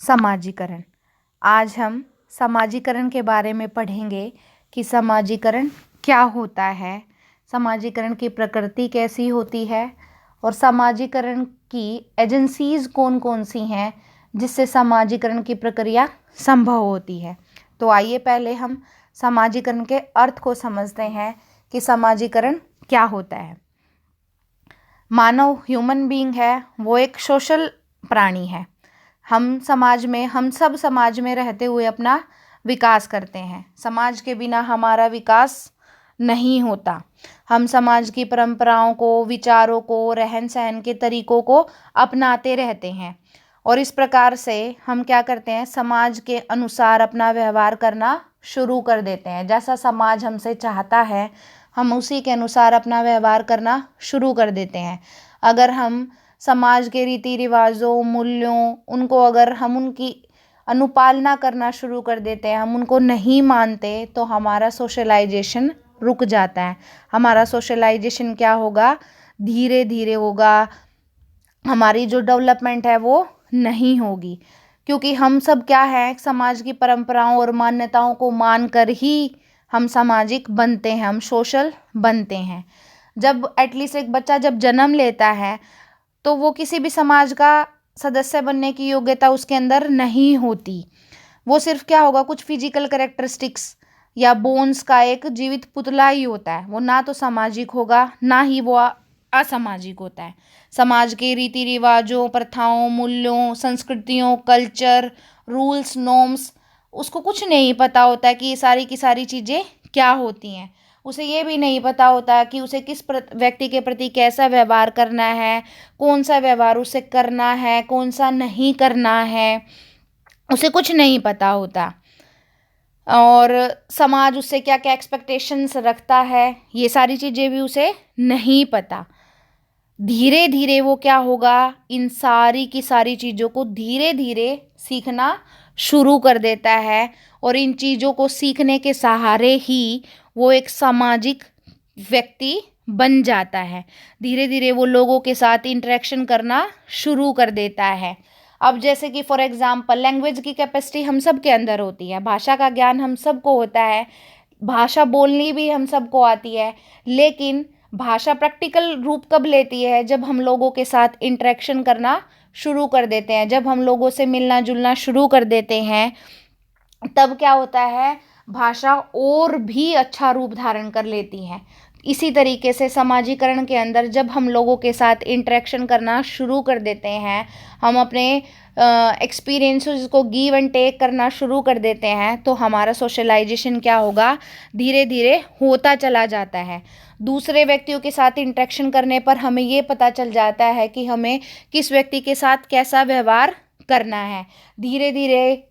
समाजीकरण। आज हम समाजीकरण के बारे में पढ़ेंगे कि समाजीकरण क्या होता है, समाजीकरण की प्रकृति कैसी होती है और समाजीकरण की एजेंसीज कौन कौन सी हैं जिससे समाजीकरण की प्रक्रिया संभव होती है। तो आइए पहले हम समाजीकरण के अर्थ को समझते हैं कि समाजीकरण क्या होता है। मानव ह्यूमन बीइंग है, वो एक सोशल प्राणी है। हम सब समाज में रहते हुए अपना विकास करते हैं। समाज के बिना हमारा विकास नहीं होता। हम समाज की परंपराओं को, विचारों को, रहन सहन के तरीकों को अपनाते रहते हैं और इस प्रकार से हम क्या करते हैं, समाज के अनुसार अपना व्यवहार करना शुरू कर देते हैं। जैसा समाज हमसे चाहता है हम उसी के अनुसार अपना व्यवहार करना शुरू कर देते हैं। अगर हम समाज के रीति रिवाजों, मूल्यों, अगर हम उनकी अनुपालना करना शुरू कर देते हैं, हम उनको नहीं मानते, तो हमारा सोशलाइजेशन रुक जाता है। हमारा सोशलाइजेशन क्या होगा, धीरे धीरे होगा। हमारी जो डेवलपमेंट है वो नहीं होगी, क्योंकि हम सब क्या है, समाज की परंपराओं और मान्यताओं को मानकर ही हम सामाजिक बनते हैं, हम सोशल बनते हैं। जब एटलीस्ट एक बच्चा जब जन्म लेता है तो वो किसी भी समाज का सदस्य बनने की योग्यता उसके अंदर नहीं होती। वो सिर्फ क्या होगा, कुछ फिजिकल कैरेक्टरिस्टिक्स या बोन्स का एक जीवित पुतला ही होता है। वो ना तो सामाजिक होगा, ना ही वो असामाजिक होता है। समाज के रीति रिवाजों, प्रथाओं, मूल्यों, संस्कृतियों, कल्चर, रूल्स, नॉर्म्स उसको कुछ नहीं पता होता है कि ये सारी की सारी चीज़ें क्या होती हैं। उसे ये भी नहीं पता होता कि उसे किस व्यक्ति के प्रति कैसा व्यवहार करना है, कौन सा व्यवहार उसे करना है, कौन सा नहीं करना है, उसे कुछ नहीं पता होता। और समाज उससे क्या क्या एक्सपेक्टेशंस रखता है, ये सारी चीज़ें भी उसे नहीं पता। धीरे धीरे वो क्या होगा, इन सारी की सारी चीज़ों को धीरे धीरे सीखना शुरू कर देता है और इन चीज़ों को सीखने के सहारे ही वो एक सामाजिक व्यक्ति बन जाता है। धीरे धीरे वो लोगों के साथ इंटरेक्शन करना शुरू कर देता है। अब जैसे कि फॉर एग्जांपल लैंग्वेज की कैपेसिटी हम सब के अंदर होती है, भाषा का ज्ञान हम सबको होता है, भाषा बोलनी भी हम सबको आती है, लेकिन भाषा प्रैक्टिकल रूप कब लेती है, जब हम लोगों के साथ इंटरेक्शन करना शुरू कर देते हैं, जब हम लोगों से मिलना जुलना शुरू कर देते हैं, तब क्या होता है, भाषा और भी अच्छा रूप धारण कर लेती है। इसी तरीके से समाजीकरण के अंदर जब हम लोगों के साथ इंटरेक्शन करना शुरू कर देते हैं, हम अपने एक्सपीरियंसेस को गिव एंड टेक करना शुरू कर देते हैं, तो हमारा सोशलाइजेशन क्या होगा, धीरे धीरे होता चला जाता है। दूसरे व्यक्तियों के साथ इंटरेक्शन करने पर हमें ये पता चल जाता है कि हमें किस व्यक्ति के साथ कैसा व्यवहार करना है। धीरे धीरे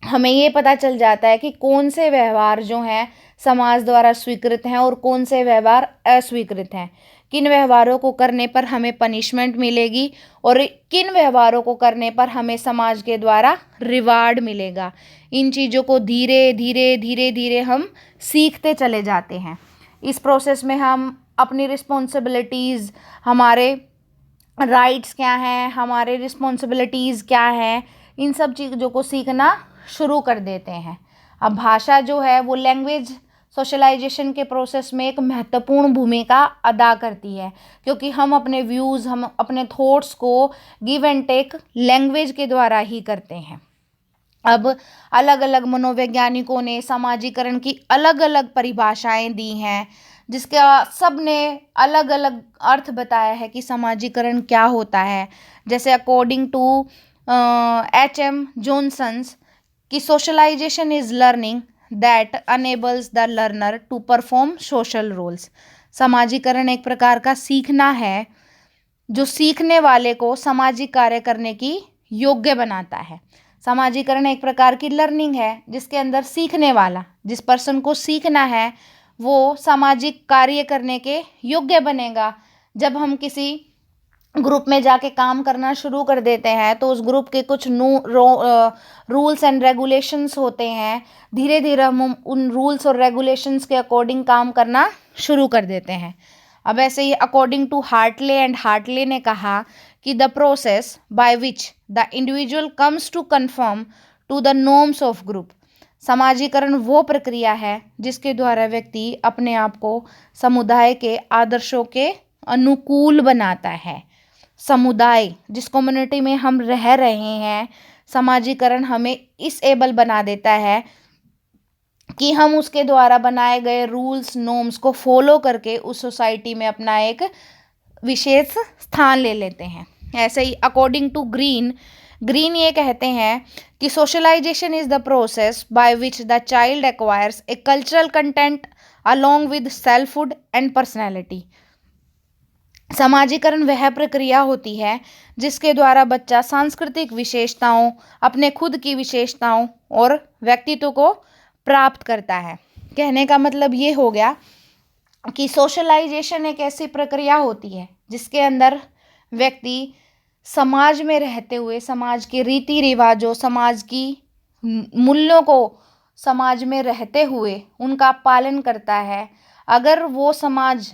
हमें ये पता चल जाता है कि कौन से व्यवहार जो हैं समाज द्वारा स्वीकृत हैं और कौन से व्यवहार अस्वीकृत हैं। किन व्यवहारों को करने पर हमें पनिशमेंट मिलेगी और किन व्यवहारों को करने पर हमें समाज के द्वारा रिवार्ड मिलेगा। इन चीज़ों को धीरे धीरे धीरे धीरे हम सीखते चले जाते हैं। इस प्रोसेस में हम अपनी रिस्पॉन्सिबिलिटीज़, हमारे राइट्स क्या हैं, हमारे रिस्पॉन्सिबिलिटीज़ क्या हैं, इन सब चीज़ों को सीखना शुरू कर देते हैं। अब भाषा जो है वो लैंग्वेज सोशलाइजेशन के प्रोसेस में एक महत्वपूर्ण भूमिका अदा करती है, क्योंकि हम अपने व्यूज़, हम अपने थॉट्स को गिव एंड टेक लैंग्वेज के द्वारा ही करते हैं। अब अलग अलग मनोवैज्ञानिकों ने समाजीकरण की अलग अलग परिभाषाएं दी हैं, जिसका सब ने अलग अलग अर्थ बताया है कि समाजीकरण क्या होता है। जैसे अकॉर्डिंग टू H.M. जॉनसन्स कि socialisation is learning that enables the learner to perform social roles. समाजीकरण एक प्रकार का सीखना है जो सीखने वाले को सामाजिक कार्य करने की योग्य बनाता है। समाजीकरण एक प्रकार की लर्निंग है जिसके अंदर सीखने वाला, जिस पर्सन को सीखना है, वो सामाजिक कार्य करने के योग्य बनेगा। जब हम किसी ग्रुप में जाके काम करना शुरू कर देते हैं तो उस ग्रुप के कुछ रूल्स एंड रेगुलेशंस होते हैं। धीरे धीरे हम उन रूल्स और रेगुलेशंस के अकॉर्डिंग काम करना शुरू कर देते हैं। अब ऐसे ही according to Hartley and Hartley ने कहा कि the process by which the individual comes to conform to the norms of group. समाजीकरण वो प्रक्रिया है जिसके द्वारा व्यक्ति अपने आप को समुदाय के आदर्शों के अनुकूल बनाता है। समुदाय, जिस कम्युनिटी में हम रह रहे हैं, समाजीकरण हमें इस एबल बना देता है कि हम उसके द्वारा बनाए गए रूल्स नॉर्म्स को फॉलो करके उस सोसाइटी में अपना एक विशेष स्थान ले लेते हैं। ऐसे ही अकॉर्डिंग टू ग्रीन ये कहते हैं कि socialisation is the process by which the child acquires a cultural content along with selfhood and personality. समाजीकरण वह प्रक्रिया होती है जिसके द्वारा बच्चा सांस्कृतिक विशेषताओं, अपने खुद की विशेषताओं और व्यक्तित्व को प्राप्त करता है। कहने का मतलब ये हो गया कि सोशलाइजेशन एक ऐसी प्रक्रिया होती है जिसके अंदर व्यक्ति समाज में रहते हुए समाज के रीति रिवाजों, समाज की मूल्यों को समाज में रहते हुए उनका पालन करता है। अगर वो समाज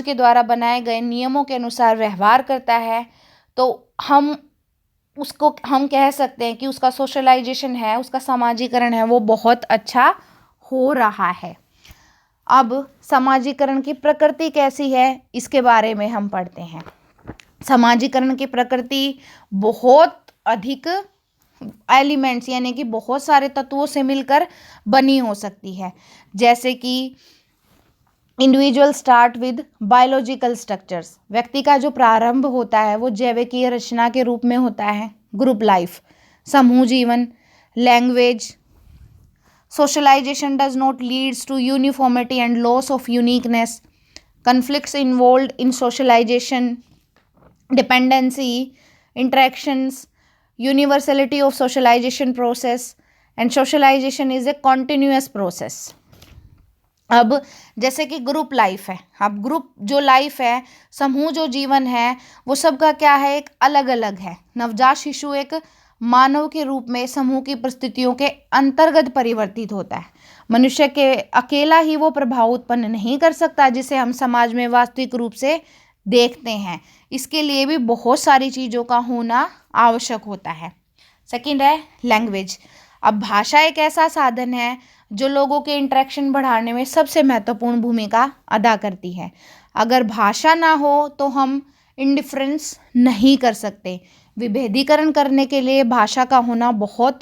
के द्वारा बनाए गए नियमों के अनुसार व्यवहार करता है तो हम कह सकते हैं कि उसका सोशलाइजेशन है, उसका समाजीकरण है, वो बहुत अच्छा हो रहा है। अब समाजीकरण की प्रकृति कैसी है इसके बारे में हम पढ़ते हैं। समाजीकरण की प्रकृति बहुत अधिक एलिमेंट्स यानी कि बहुत सारे तत्वों से मिलकर बनी हो सकती है। जैसे कि individual start with biological structures, व्यक्ति का जो प्रारंभ होता है वो जैविकीय रचना के रूप में होता है। ग्रुप लाइफ, समूह जीवन, language. Socialisation does not leads to uniformity and loss of uniqueness. Conflicts involved in socialisation, dependency, interactions, universality of socialization process, and socialization is a continuous process। अब जैसे कि ग्रुप लाइफ है, अब group जो life है, समूह जो जीवन है, वो सबका क्या है, एक अलग अलग है। नवजात शिशु एक मानव के रूप में समूह की परिस्थितियों के अंतर्गत परिवर्तित होता है। मनुष्य के अकेला ही वो प्रभाव उत्पन्न नहीं कर सकता जिसे हम समाज में वास्तविक रूप से देखते हैं। इसके लिए भी बहुत सारी चीज़ों का होना आवश्यक होता है। सेकंड है लैंग्वेज। अब भाषा एक ऐसा साधन है जो लोगों के इंटरेक्शन बढ़ाने में सबसे महत्वपूर्ण भूमिका अदा करती है। अगर भाषा ना हो तो हम इंडिफरेंस नहीं कर सकते। विभेदीकरण करने के लिए भाषा का होना बहुत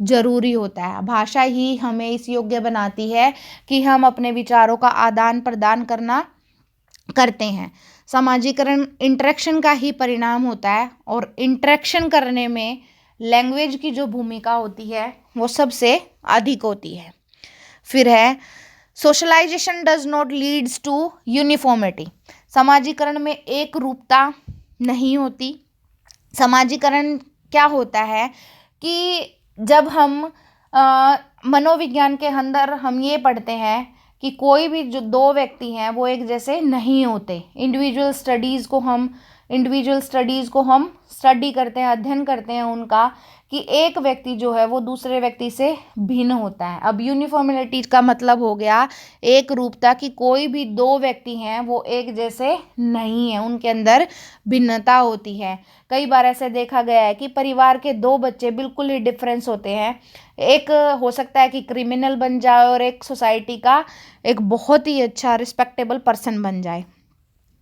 ज़रूरी होता है। भाषा ही हमें इस योग्य बनाती है कि हम अपने विचारों का आदान प्रदान करते हैं। समाजीकरण इंटरेक्शन का ही परिणाम होता है और इंटरेक्शन करने में लैंग्वेज की जो भूमिका होती है वो सबसे अधिक होती है। फिर है socialisation does not leads to uniformity. समाजीकरण में एक रूपता नहीं होती। समाजीकरण क्या होता है कि जब हम मनोविज्ञान के अंदर हम ये पढ़ते हैं कि कोई भी जो दो व्यक्ति हैं वो एक जैसे नहीं होते। इंडिविजुअल स्टडीज़ को हम स्टडी करते हैं, अध्ययन करते हैं उनका, कि एक व्यक्ति जो है वो दूसरे व्यक्ति से भिन्न होता है। अब यूनिफॉर्मिलिटी का मतलब हो गया एक रूपता, कि कोई भी दो व्यक्ति हैं वो एक जैसे नहीं है, उनके अंदर भिन्नता होती है। कई बार ऐसे देखा गया है कि परिवार के दो बच्चे बिल्कुल ही डिफरेंस होते हैं। एक हो सकता है कि क्रिमिनल बन जाए और एक सोसाइटी का एक बहुत ही अच्छा रिस्पेक्टेबल पर्सन बन जाए।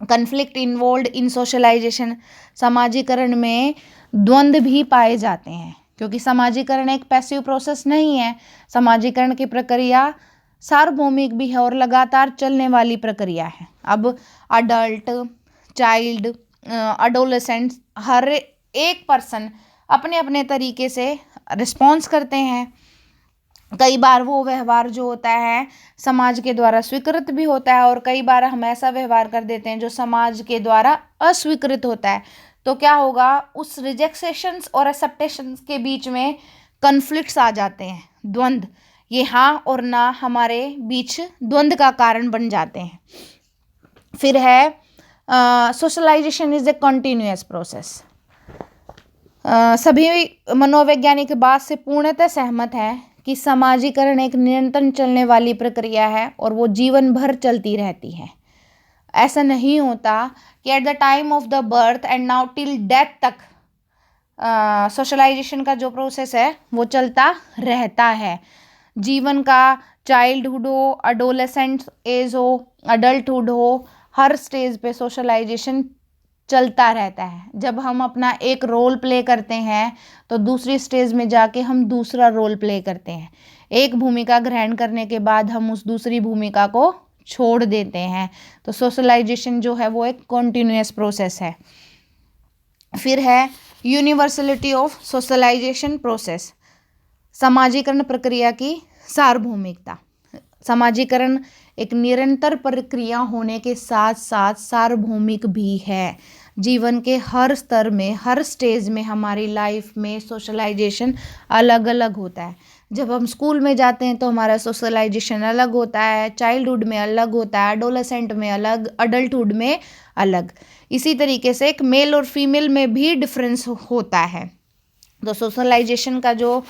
कन्फ्लिक्ट इन्वॉल्व्ड इन सोशलाइजेशन, समाजीकरण में द्वंद्व भी पाए जाते हैं क्योंकि समाजीकरण एक पैसिव प्रोसेस नहीं है। समाजीकरण की प्रक्रिया सार्वभौमिक भी है और लगातार चलने वाली प्रक्रिया है। अब अडल्ट, चाइल्ड, एडोलेसेंट, हर एक पर्सन अपने अपने तरीके से रिस्पॉन्स करते हैं। कई बार वो व्यवहार जो होता है समाज के द्वारा स्वीकृत भी होता है और कई बार हम ऐसा व्यवहार कर देते हैं जो समाज के द्वारा अस्वीकृत होता है। तो क्या होगा, उस रिजेक्शंस और एक्सेप्टेशंस के बीच में कन्फ्लिक्ट्स आ जाते हैं, द्वंद्व। ये हाँ और ना हमारे बीच द्वंद्व का कारण बन जाते हैं। फिर है socialisation is a continuous process. सभी मनोवैज्ञानिक बात से पूर्णतः सहमत हैं कि समाजीकरण एक निरंतर चलने वाली प्रक्रिया है और वो जीवन भर चलती रहती है। ऐसा नहीं होता कि at the time of the birth and now till death तक सोशलाइजेशन का जो प्रोसेस है वो चलता रहता है। जीवन का चाइल्डहुड हो, अडोलेसेंट एज हो, अडल्टहुड हो, हर स्टेज पे सोशलाइजेशन चलता रहता है। जब हम अपना एक रोल प्ले करते हैं तो दूसरी स्टेज में जाके हम दूसरा रोल प्ले करते हैं। एक भूमिका ग्रहण करने के बाद हम उस दूसरी भूमिका को छोड़ देते हैं। तो सोशलाइजेशन जो है वो एक कॉन्टिन्यूअस प्रोसेस है। फिर है यूनिवर्सलिटी ऑफ सोशलाइजेशन प्रोसेस, समाजीकरण प्रक्रिया की सार्वभौमिकता। समाजीकरण एक निरंतर प्रक्रिया होने के साथ साथ सार्वभौमिक भी है। जीवन के हर स्तर में, हर स्टेज में हमारी लाइफ में सोशलाइजेशन अलग अलग होता है। जब हम स्कूल में जाते हैं तो हमारा सोशलाइजेशन अलग होता है, चाइल्डहुड में अलग होता है, एडोलेसेंट में अलग, अडल्टहुड में अलग। इसी तरीके से एक मेल और फीमेल में भी डिफरेंस होता है। तो सोशलाइजेशन का जो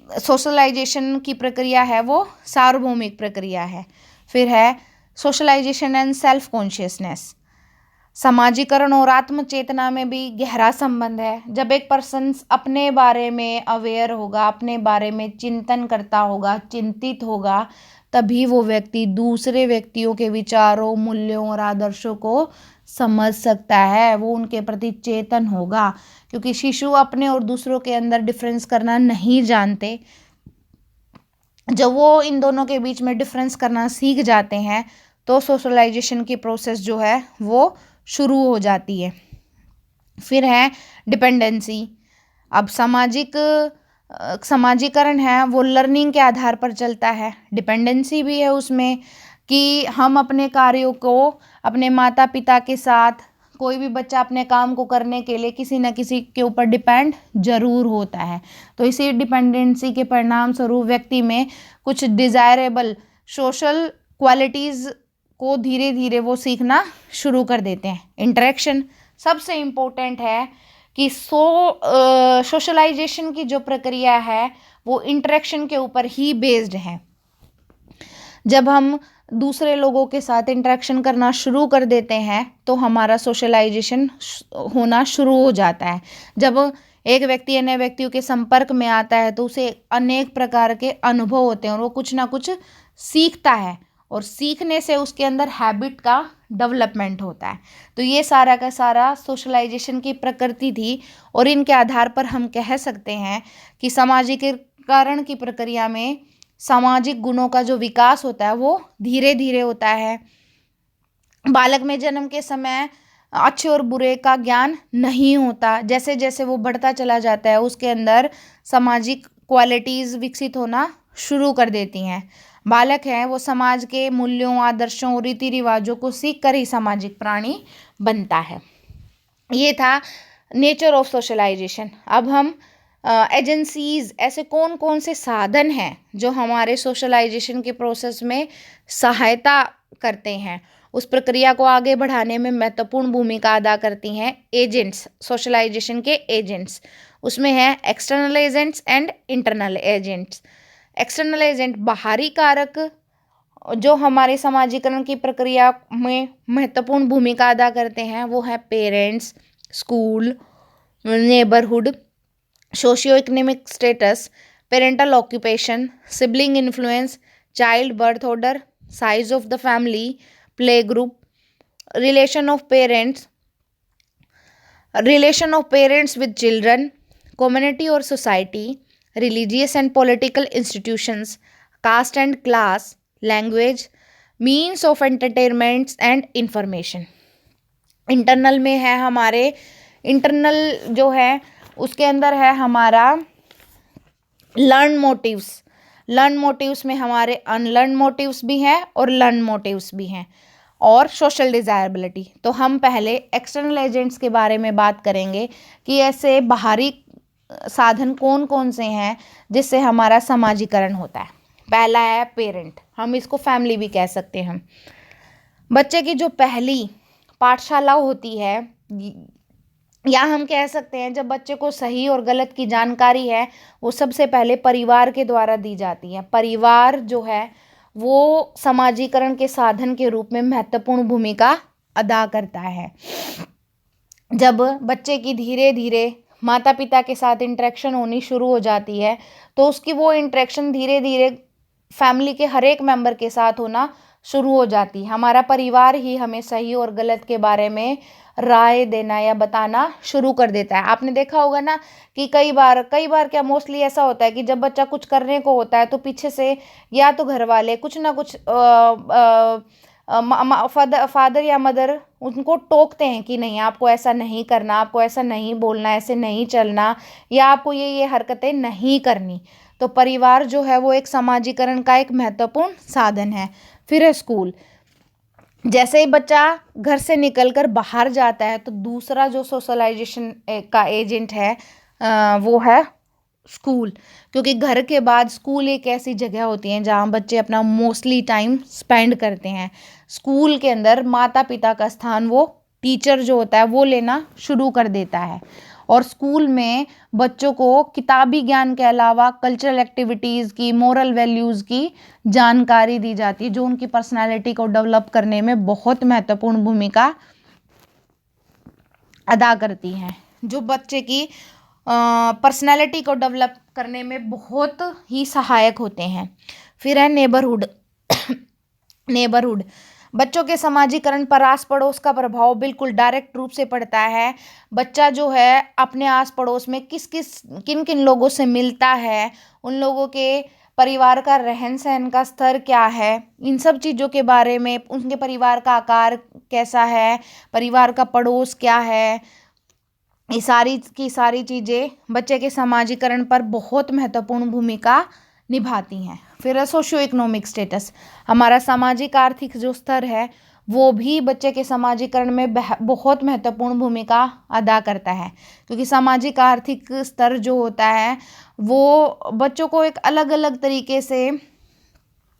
सोशलाइजेशन की प्रक्रिया है वो सार्वभौमिक प्रक्रिया है। फिर है सोशलाइजेशन एंड सेल्फ कॉन्शियसनेस, समाजीकरण और आत्मचेतना में भी गहरा संबंध है। जब एक पर्सन अपने बारे में अवेयर होगा, अपने बारे में चिंतन करता होगा, चिंतित होगा, तभी वो व्यक्ति दूसरे व्यक्तियों के विचारों, मूल्यों और आदर्शों को समझ सकता है, वो उनके प्रति चेतन होगा। क्योंकि शिशु अपने और दूसरों के अंदर डिफरेंस करना नहीं जानते। जब वो इन दोनों के बीच में डिफरेंस करना सीख जाते हैं तो सोशलाइजेशन की प्रोसेस जो है वो शुरू हो जाती है। फिर है डिपेंडेंसी। अब समाजीकरण है वो लर्निंग के आधार पर चलता है। डिपेंडेंसी भी है उसमें कि हम अपने कार्यों को अपने माता पिता के साथ, कोई भी बच्चा अपने काम को करने के लिए किसी न किसी के ऊपर डिपेंड जरूर होता है। तो इसी डिपेंडेंसी के परिणाम स्वरूप व्यक्ति में कुछ डिज़ायरेबल सोशल क्वालिटीज़ को धीरे धीरे वो सीखना शुरू कर देते हैं। इंटरेक्शन सबसे इम्पोर्टेंट है कि सोशलाइजेशन की जो प्रक्रिया है वो इंटरेक्शन के ऊपर ही बेस्ड है। जब हम दूसरे लोगों के साथ इंटरेक्शन करना शुरू कर देते हैं तो हमारा सोशलाइजेशन होना शुरू हो जाता है। जब एक व्यक्ति अन्य व्यक्तियों के संपर्क में आता है तो उसे अनेक प्रकार के अनुभव होते हैं और वो कुछ ना कुछ सीखता है, और सीखने से उसके अंदर हैबिट का डेवलपमेंट होता है। तो ये सारा का सारा सोशलाइजेशन की प्रकृति थी, और इनके आधार पर हम कह सकते हैं कि समाजीकरण की प्रक्रिया में सामाजिक गुणों का जो विकास होता है वो धीरे धीरे होता है। बालक में जन्म के समय अच्छे और बुरे का ज्ञान नहीं होता। जैसे जैसे वो बढ़ता चला जाता है उसके अंदर सामाजिक क्वालिटीज़ विकसित होना शुरू कर देती हैं। बालक है वो समाज के मूल्यों, आदर्शों और रीति रिवाजों को सीख कर ही सामाजिक प्राणी बनता है। ये था नेचर ऑफ सोशलाइजेशन। अब हम एजेंसीज, ऐसे कौन कौन से साधन हैं जो हमारे सोशलाइजेशन के प्रोसेस में सहायता करते हैं, उस प्रक्रिया को आगे बढ़ाने में महत्वपूर्ण भूमिका अदा करती हैं एजेंट्स, सोशलाइजेशन के एजेंट्स। उसमें है external agents and internal agents. External agent बाहरी कारक जो हमारे समाजीकरण की प्रक्रिया में महत्वपूर्ण भूमिका अदा करते हैं वो है parents, school, neighbourhood, socio economic status, parental occupation, sibling influence, child birth order, size of the family, play group, relation of parents with children, community और society, religious and political institutions, caste and class, language, means of entertainments and information. Internal में है हमारे, internal जो है उसके अंदर है हमारा लर्न मोटिव्स। लर्न मोटिव्स में हमारे अनलर्न मोटिव्स भी हैं और लर्न मोटिव्स भी हैं, और सोशल डिज़ायरेबिलिटी। तो हम पहले एक्सटर्नल एजेंट्स के बारे में बात करेंगे कि ऐसे बाहरी साधन कौन कौन से हैं जिससे हमारा समाजीकरण होता है। पहला है पेरेंट, हम इसको फैमिली भी कह सकते हैं। बच्चे की जो पहली पाठशाला होती है, या हम कह सकते हैं जब बच्चे को सही और गलत की जानकारी है वो सबसे पहले परिवार के द्वारा दी जाती है। परिवार जो है वो समाजीकरण के साधन के रूप में महत्वपूर्ण भूमिका अदा करता है। जब बच्चे की धीरे धीरे माता पिता के साथ इंटरेक्शन होनी शुरू हो जाती है, तो उसकी वो इंटरेक्शन धीरे धीरे फैमिली के हर एक मेंबर के साथ होना शुरू हो जाती है। हमारा परिवार ही हमें सही और गलत के बारे में राय देना या बताना शुरू कर देता है। आपने देखा होगा ना कि कई बार क्या मोस्टली ऐसा होता है कि जब बच्चा कुछ करने को होता है तो पीछे से या तो घर वाले कुछ ना कुछ फादर या मदर उनको टोकते हैं कि नहीं, आपको ऐसा नहीं करना, आपको ऐसा नहीं बोलना, ऐसे नहीं चलना, या आपको ये हरकतें नहीं करनी। तो परिवार जो है वो एक समाजीकरण का एक महत्वपूर्ण साधन है। फिर है स्कूल। जैसे ही बच्चा घर से निकलकर बाहर जाता है तो दूसरा जो सोशलाइजेशन का एजेंट है वो है स्कूल। क्योंकि घर के बाद स्कूल एक ऐसी जगह होती है जहाँ बच्चे अपना मोस्टली टाइम स्पेंड करते हैं। स्कूल के अंदर माता पिता का स्थान वो टीचर जो होता है वो लेना शुरू कर देता है। और स्कूल में बच्चों को किताबी ज्ञान के अलावा कल्चरल एक्टिविटीज़ की, मोरल वैल्यूज़ की जानकारी दी जाती है, जो उनकी पर्सनालिटी को डेवलप करने में बहुत महत्वपूर्ण भूमिका अदा करती हैं, जो बच्चे की पर्सनालिटी को डेवलप करने में बहुत ही सहायक होते हैं। फिर है नेबरहुड। नेबरहुड बच्चों के समाजीकरण पर आस पड़ोस का प्रभाव बिल्कुल डायरेक्ट रूप से पड़ता है। बच्चा जो है अपने आस पड़ोस में किन किन लोगों से मिलता है, उन लोगों के परिवार का रहन सहन का स्तर क्या है, इन सब चीज़ों के बारे में, उनके परिवार का आकार कैसा है, परिवार का पड़ोस क्या है, ये सारी की सारी चीज़ें बच्चे के समाजीकरण पर बहुत महत्वपूर्ण भूमिका निभाती हैं। फिर है सोशियो इकोनॉमिक स्टेटस। हमारा सामाजिक आर्थिक जो स्तर है वो भी बच्चे के समाजीकरण में बहुत महत्वपूर्ण भूमिका अदा करता है। क्योंकि सामाजिक आर्थिक स्तर जो होता है वो बच्चों को एक अलग अलग तरीके से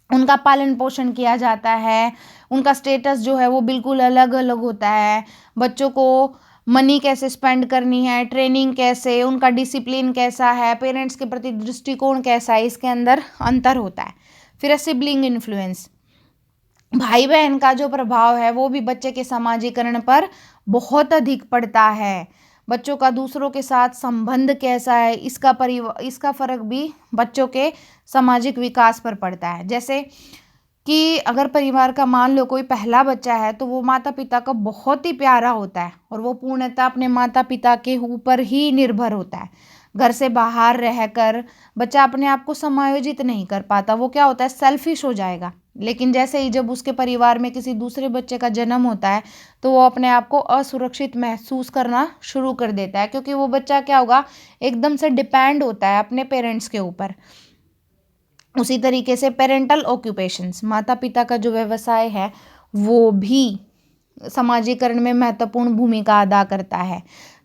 उनका पालन पोषण किया जाता है। उनका स्टेटस जो है वो बिल्कुल अलग अलग होता है। बच्चों को मनी कैसे स्पेंड करनी है, ट्रेनिंग कैसे, उनका डिसिप्लिन कैसा है, पेरेंट्स के प्रति दृष्टिकोण कैसा है, इसके अंदर अंतर होता है। फिर है सिबलिंग इन्फ्लुएंस। भाई बहन का जो प्रभाव है वो भी बच्चे के समाजीकरण पर बहुत अधिक पड़ता है। बच्चों का दूसरों के साथ संबंध कैसा है, इसका फर्क भी बच्चों के सामाजिक विकास पर पड़ता है। जैसे कि अगर परिवार का मान लो कोई पहला बच्चा है तो वो माता पिता का बहुत ही प्यारा होता है और वो पूर्णतः अपने माता पिता के ऊपर ही निर्भर होता है। घर से बाहर रहकर बच्चा अपने आप को समायोजित नहीं कर पाता, वो क्या होता है, सेल्फिश हो जाएगा। लेकिन जैसे ही जब उसके परिवार में किसी दूसरे बच्चे का जन्म होता है तो वो अपने आप को असुरक्षित महसूस करना शुरू कर देता है, क्योंकि वो बच्चा क्या होगा, एकदम से डिपेंड होता है अपने पेरेंट्स के ऊपर। उसी तरीके से पेरेंटल ऑक्यूपेशंस, माता पिता का जो व्यवसाय है वो भी समाजीकरण में महत्वपूर्ण भूमिका अदा करता है।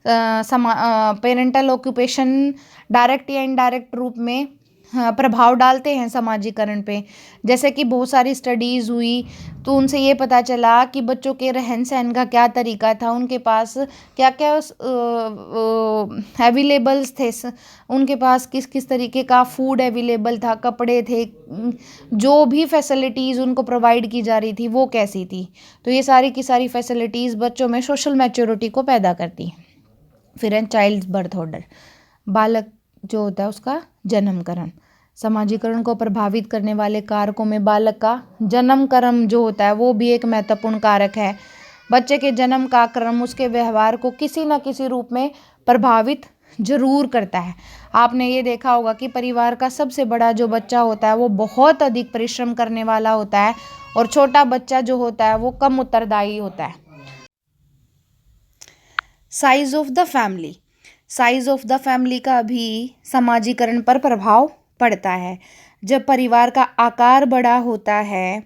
पेरेंटल ऑक्यूपेशन डायरेक्ट या इनडायरेक्ट रूप में प्रभाव डालते हैं समाजीकरण पे। जैसे कि बहुत सारी स्टडीज़ हुई तो उनसे ये पता चला कि बच्चों के रहन सहन का क्या तरीका था, उनके पास क्या क्या अवेलेबल्स थे, उनके पास किस किस तरीके का फूड अवेलेबल था, कपड़े थे, जो भी फैसिलिटीज़ उनको प्रोवाइड की जा रही थी वो कैसी थी। तो ये सारी की सारी फैसिलिटीज़ बच्चों में सोशल मैच्योरिटी को पैदा करती हैं। फिर है चाइल्ड बर्थ ऑर्डर। बालक जो होता है उसका जन्मकरण। समाजीकरण को प्रभावित करने वाले कारकों में बालक का जन्म क्रम जो होता है वो भी एक महत्वपूर्ण कारक है। बच्चे के जन्म का क्रम उसके व्यवहार को किसी न किसी रूप में प्रभावित जरूर करता है। आपने ये देखा होगा कि परिवार का सबसे बड़ा जो बच्चा होता है वो बहुत अधिक परिश्रम करने वाला होता है और छोटा बच्चा जो होता है वो कम उत्तरदायी होता है। Size of the family. Size of the family का भी समाजीकरण पर प्रभाव पड़ता है। जब परिवार का आकार बड़ा होता है,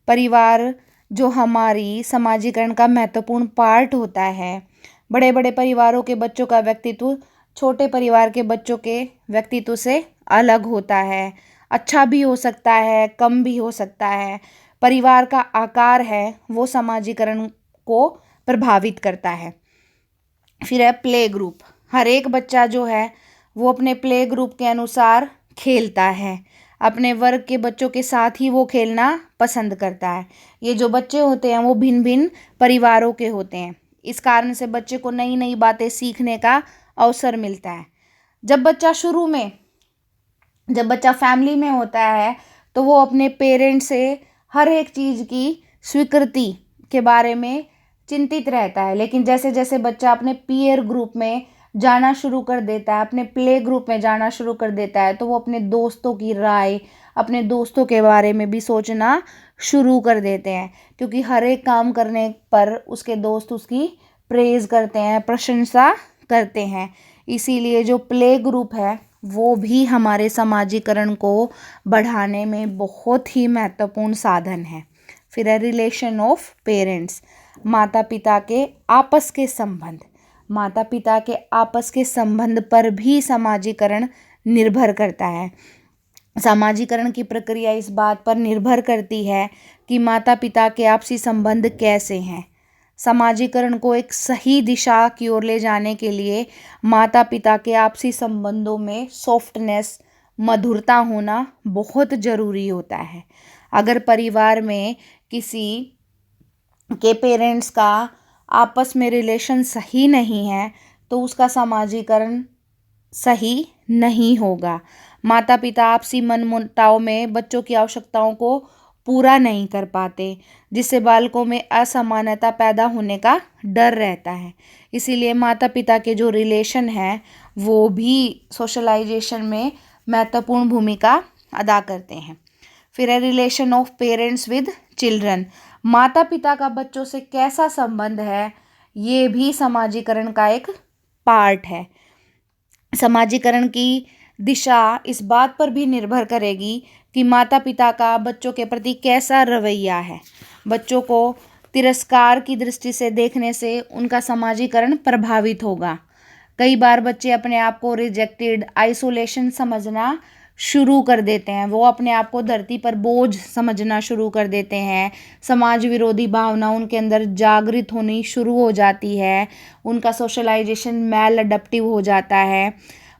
परिवार जो हमारी समाजीकरण का महत्वपूर्ण पार्ट होता है, बड़े बड़े परिवारों के बच्चों का व्यक्तित्व छोटे परिवार के बच्चों के व्यक्तित्व से अलग होता है। अच्छा भी हो सकता है, कम भी हो सकता है। परिवार का आकार है वो समाजीकरण को प्रभावित करता है। फिर है प्ले ग्रुप। हर एक बच्चा जो है वो अपने प्ले ग्रुप के अनुसार खेलता है। अपने वर्ग के बच्चों के साथ ही वो खेलना पसंद करता है। ये जो बच्चे होते हैं वो भिन्न भिन्न परिवारों के होते हैं। इस कारण से बच्चे को नई नई बातें सीखने का अवसर मिलता है। जब बच्चा फैमिली में होता है तो वो अपने पेरेंट्स से हर एक चीज़ की स्वीकृति के बारे में चिंतित रहता है। लेकिन जैसे जैसे बच्चा अपने पीयर ग्रुप में जाना शुरू कर देता है, अपने प्ले ग्रुप में जाना शुरू कर देता है, तो वो अपने दोस्तों की राय, अपने दोस्तों के बारे में भी सोचना शुरू कर देते हैं। क्योंकि हर एक काम करने पर उसके दोस्त उसकी प्रेज़ करते हैं, प्रशंसा करते हैं। इसीलिए जो प्ले ग्रुप है वो भी हमारे समाजीकरण को बढ़ाने में बहुत ही महत्वपूर्ण साधन है। फिर है रिलेशन ऑफ पेरेंट्स, माता पिता के आपस के संबंध। माता पिता के आपस के संबंध पर भी समाजीकरण निर्भर करता है। समाजीकरण की प्रक्रिया इस बात पर निर्भर करती है कि माता पिता के आपसी संबंध कैसे हैं। समाजीकरण को एक सही दिशा की ओर ले जाने के लिए माता पिता के आपसी संबंधों में सॉफ्टनेस, मधुरता होना बहुत ज़रूरी होता है। अगर परिवार में किसी के पेरेंट्स का आपस में रिलेशन सही नहीं है तो उसका समाजीकरण सही नहीं होगा। माता पिता आपसी मनमुटाव में बच्चों की आवश्यकताओं को पूरा नहीं कर पाते, जिससे बालकों में असमानता पैदा होने का डर रहता है। इसीलिए माता पिता के जो रिलेशन हैं वो भी सोशलाइजेशन में महत्वपूर्ण भूमिका अदा करते हैं। फिर है relation of parents with children. माता पिता का बच्चों से कैसा संबंध है ये भी समाजीकरण का एक पार्ट है। समाजीकरण की दिशा इस बात पर भी निर्भर करेगी कि माता पिता का बच्चों के प्रति कैसा रवैया है। बच्चों को तिरस्कार की दृष्टि से देखने से उनका समाजीकरण प्रभावित होगा। कई बार बच्चे अपने आप को रिजेक्टेड, आइसोलेशन समझना शुरू कर देते हैं। वो अपने आप को धरती पर बोझ समझना शुरू कर देते हैं। समाज विरोधी भावना उनके अंदर जागृत होनी शुरू हो जाती है। उनका सोशलाइजेशन मैल अडप्टिव हो जाता है।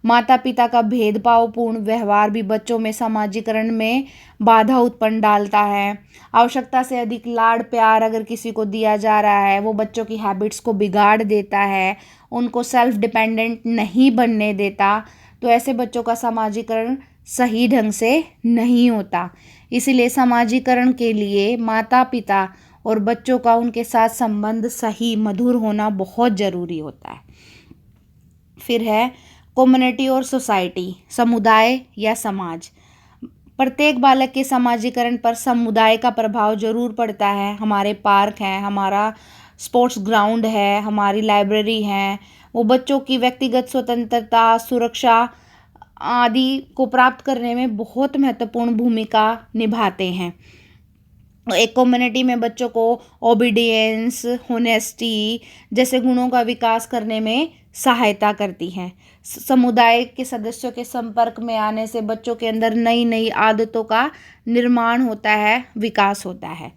माता पिता का भेदभावपूर्ण व्यवहार भी बच्चों में समाजीकरण में बाधा उत्पन्न डालता है। आवश्यकता से अधिक लाड़ प्यार अगर किसी को दिया जा रहा है वो बच्चों की हैबिट्स को बिगाड़ देता है, उनको सेल्फ डिपेंडेंट नहीं बनने देता। तो ऐसे बच्चों का समाजीकरण सही ढंग से नहीं होता। इसीलिए समाजीकरण के लिए माता पिता और बच्चों का उनके साथ संबंध सही, मधुर होना बहुत ज़रूरी होता है। फिर है कम्युनिटी और सोसाइटी, समुदाय या समाज। प्रत्येक बालक के समाजीकरण पर समुदाय का प्रभाव जरूर पड़ता है। हमारे पार्क हैं, हमारा स्पोर्ट्स ग्राउंड है, हमारी लाइब्रेरी है, वो बच्चों की व्यक्तिगत स्वतंत्रता, सुरक्षा आदि को प्राप्त करने में बहुत महत्वपूर्ण भूमिका निभाते हैं। एक कम्युनिटी में बच्चों को ओबीडियंस, होनेस्टी जैसे गुणों का विकास करने में सहायता करती हैं। समुदाय के सदस्यों के संपर्क में आने से बच्चों के अंदर नई नई आदतों का निर्माण होता है, विकास होता है।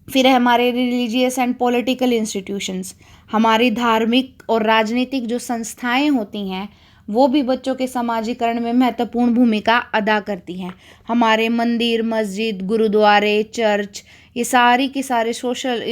फिर है हमारे रिलीजियस एंड पॉलिटिकल इंस्टीट्यूशंस। हमारी धार्मिक और राजनीतिक जो संस्थाएं होती हैं वो भी बच्चों के समाजीकरण में महत्वपूर्ण भूमिका अदा करती हैं। हमारे मंदिर, मस्जिद, गुरुद्वारे, चर्च, ये सारी की सारे सोशल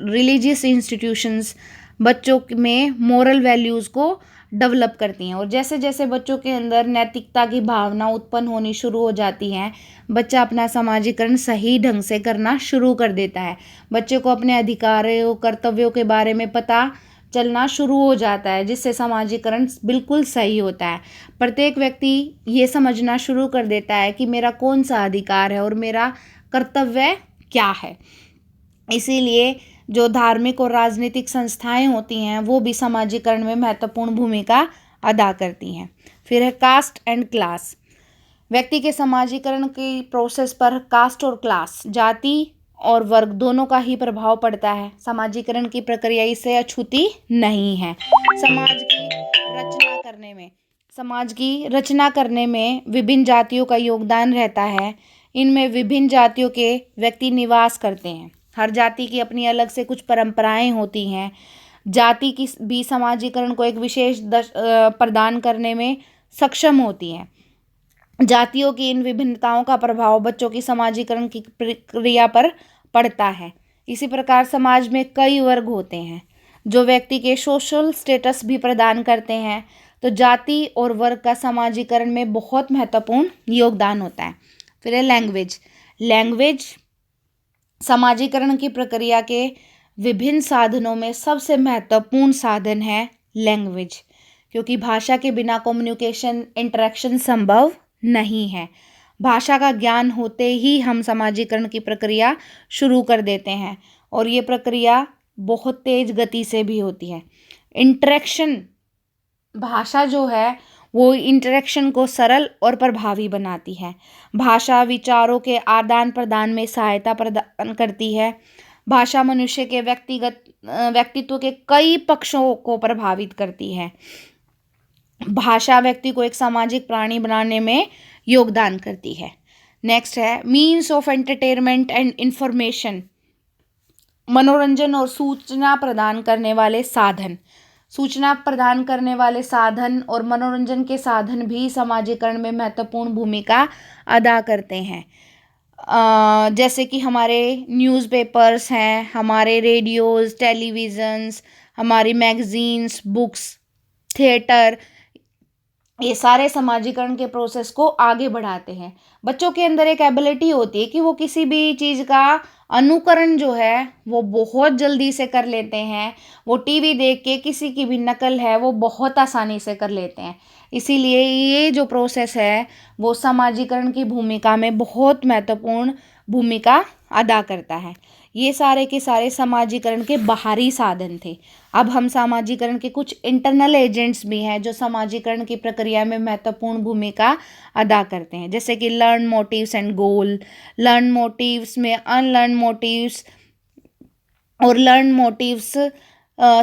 रिलीजियस इंस्टीट्यूशंस बच्चों में मोरल वैल्यूज़ को डेवलप करती हैं। और जैसे जैसे बच्चों के अंदर नैतिकता की भावना उत्पन्न होनी शुरू हो जाती हैं, बच्चा अपना समाजीकरण सही ढंग से करना शुरू कर देता है। बच्चे को अपने अधिकारों, कर्तव्यों के बारे में पता चलना शुरू हो जाता है, जिससे समाजीकरण बिल्कुल सही होता है। प्रत्येक व्यक्ति ये समझना शुरू कर देता है कि मेरा कौन सा अधिकार है और मेरा कर्तव्य क्या है। इसीलिए जो धार्मिक और राजनीतिक संस्थाएं होती हैं वो भी समाजीकरण में महत्वपूर्ण भूमिका अदा करती हैं। फिर है कास्ट एंड क्लास। व्यक्ति के समाजीकरण की प्रोसेस पर कास्ट और क्लास, जाति और वर्ग दोनों का ही प्रभाव पड़ता है। समाजीकरण की प्रक्रिया इससे अछूती नहीं है। समाज की रचना करने में विभिन्न जातियों का योगदान रहता है। इनमें विभिन्न जातियों के व्यक्ति निवास करते हैं। हर जाति की अपनी अलग से कुछ परंपराएं होती हैं। जाति की भी समाजीकरण को एक विशेष प्रदान करने में सक्षम होती हैं। जातियों की इन विभिन्नताओं का प्रभाव बच्चों की समाजीकरण की प्रक्रिया पर पड़ता है। इसी प्रकार समाज में कई वर्ग होते हैं जो व्यक्ति के सोशल स्टेटस भी प्रदान करते हैं। तो जाति और वर्ग का समाजीकरण में बहुत महत्वपूर्ण योगदान होता है। फिर है लैंग्वेज। लैंग्वेज समाजीकरण की प्रक्रिया के विभिन्न साधनों में सबसे महत्वपूर्ण साधन है लैंग्वेज, क्योंकि भाषा के बिना कम्युनिकेशन इंटरेक्शन संभव नहीं है। भाषा का ज्ञान होते ही हम समाजीकरण की प्रक्रिया शुरू कर देते हैं और ये प्रक्रिया बहुत तेज गति से भी होती है। इंटरेक्शन, भाषा जो है वो इंटरेक्शन को सरल और प्रभावी बनाती है। भाषा विचारों के आदान प्रदान में सहायता प्रदान करती है। भाषा मनुष्य के व्यक्तित्व के कई पक्षों को प्रभावित करती है। भाषा व्यक्ति को एक सामाजिक प्राणी बनाने में योगदान करती है। नेक्स्ट है means of entertainment and information. मनोरंजन और सूचना प्रदान करने वाले साधन। सूचना प्रदान करने वाले साधन और मनोरंजन के साधन भी समाजीकरण में महत्वपूर्ण भूमिका अदा करते हैं। जैसे कि हमारे न्यूज़पेपर्स हैं, हमारे रेडियोज़, टेलीविज़न्स, हमारी मैगज़ीन्स, बुक्स, थिएटर, ये सारे समाजीकरण के प्रोसेस को आगे बढ़ाते हैं। बच्चों के अंदर एक एबिलिटी होती है कि वो किसी भी चीज़ का अनुकरण जो है वो बहुत जल्दी से कर लेते हैं। वो टीवी देख के किसी की भी नकल है वो बहुत आसानी से कर लेते हैं। इसीलिए ये जो प्रोसेस है वो समाजीकरण की भूमिका में बहुत महत्वपूर्ण भूमिका अदा करता है। ये सारे के सारे समाजीकरण के बाहरी साधन थे। अब हम समाजीकरण के कुछ इंटरनल एजेंट्स भी हैं जो समाजीकरण की प्रक्रिया में महत्वपूर्ण भूमिका अदा करते हैं, जैसे कि learn motives and goal. Learn motives में अनलर्न मोटिव्स और लर्न मोटिव्स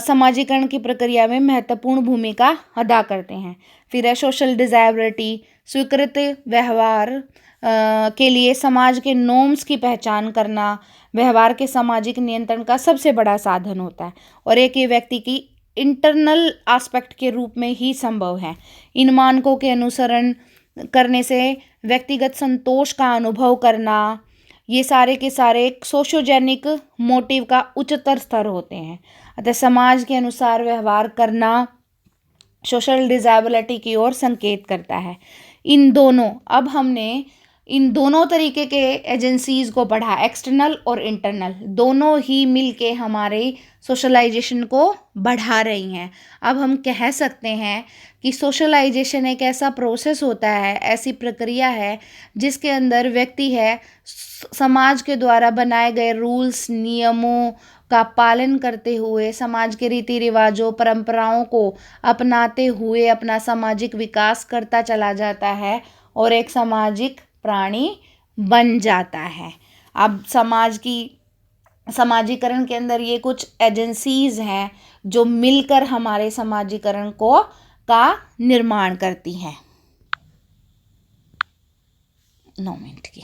समाजीकरण की प्रक्रिया में महत्वपूर्ण भूमिका अदा करते हैं। फिर है सोशल डिज़ायरेबिलिटी। स्वीकृत व्यवहार के लिए समाज के नॉर्म्स की पहचान करना व्यवहार के सामाजिक नियंत्रण का सबसे बड़ा साधन होता है और एक ये व्यक्ति की इंटरनल एस्पेक्ट के रूप में ही संभव है। इन मानकों के अनुसरण करने से व्यक्तिगत संतोष का अनुभव करना, ये सारे के सारे सोशियोजेनिक मोटिव का उच्चतर स्तर होते हैं। अतः समाज के अनुसार व्यवहार करना सोशल डिज़ायरेबिलिटी की ओर संकेत करता है। अब हमने इन दोनों तरीके के एजेंसीज़ को पढ़ा, एक्सटर्नल और इंटरनल, दोनों ही मिलके हमारे सोशलाइजेशन को बढ़ा रही हैं। अब हम कह सकते हैं कि सोशलाइजेशन एक ऐसा प्रोसेस होता है, ऐसी प्रक्रिया है जिसके अंदर व्यक्ति है समाज के द्वारा बनाए गए रूल्स नियमों का पालन करते हुए समाज के रीति रिवाजों परंपराओं को अपनाते हुए अपना सामाजिक विकास करता चला जाता है और एक सामाजिक प्राणी बन जाता है। अब समाजीकरण के अंदर ये कुछ एजेंसीज हैं जो मिलकर हमारे समाजीकरण का निर्माण करती हैं। 9 मिनट की